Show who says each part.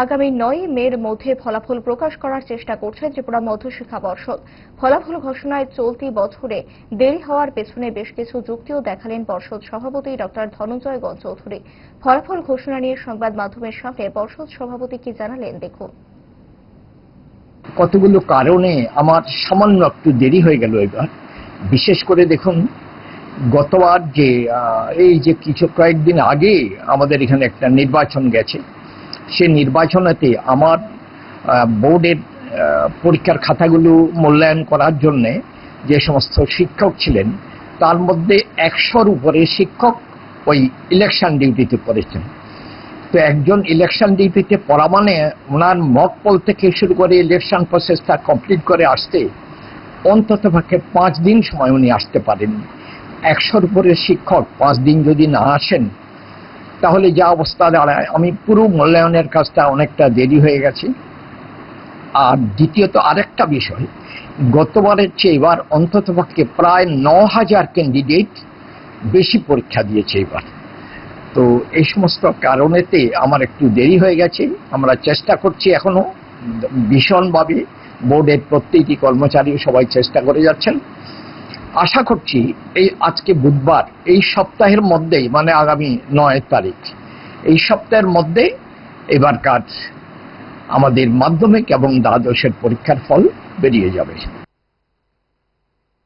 Speaker 1: আগামী ৯ মের মধ্যে ফলাফল প্রকাশ করার চেষ্টা করছে ত্রিপুরা মধ্যশিক্ষা পর্ষদ। ফলাফল ঘোষণায় চলতি বছরে দেরি হওয়ার পেছনে বেশ কিছু যুক্তিও দেখালেন পর্ষদ সভাপতি ডক্টর ধনঞ্জয় গণ চৌধুরী। ফলাফল ঘোষণা নিয়ে সংবাদ মাধ্যমের সামনে পর্ষদ সভাপতি কি জানালেন দেখুন।
Speaker 2: কতগুলো কারণে আমার সামান্য একটু দেরি হয়ে গেল এবার। বিশেষ করে দেখুন, গতবার যে এই যে কয়েকদিন আগে আমাদের এখানে একটা নির্বাচন গেছে, সে নির্বাচনেতে আমার বোর্ডের পরীক্ষার খাতাগুলো মূল্যায়ন করার জন্যে যে সমস্ত শিক্ষক ছিলেন, তার মধ্যে ১০০-র উপরে শিক্ষক ওই ইলেকশন ডিউটিতে পড়েছেন। তো একজন ইলেকশন ডিউটিতে পড়া মানে ওনার মক পোল থেকে শুরু করে ইলেকশন প্রসেসটা কমপ্লিট করে আসতে অন্তত পক্ষে ৫ দিন সময় উনি আসতে পারেন। ১০০-র উপরে শিক্ষক ৫ দিন যদি না আসেন, তাহলে যা অবস্থা দাঁড়ায়, আমি পুরো মূল্যায়নের কাজটা অনেকটা দেরি হয়ে গেছে। আর দ্বিতীয়ত আরেকটা বিষয়, গতবারের চেয়ে এবার অন্ততপক্ষে প্রায় ৯,০০০ ক্যান্ডিডেট বেশি পরীক্ষা দিয়েছে এবার। তো এই সমস্ত কারণেতে আমার একটু দেরি হয়ে গেছে। আমরা চেষ্টা করছি এখনো ভীষণভাবে, বোর্ডের প্রত্যেকটি কর্মচারী সবাই চেষ্টা করে যাচ্ছেন। আশা করছি এই আজকে বুধবার, এই সপ্তাহের মধ্যেই, মানে আগামী ৯ তারিখ, এই সপ্তাহের মধ্যে এবারকার আমাদের মাধ্যমিক এবং দ্বাদশের পরীক্ষার ফল বেরিয়ে যাবে।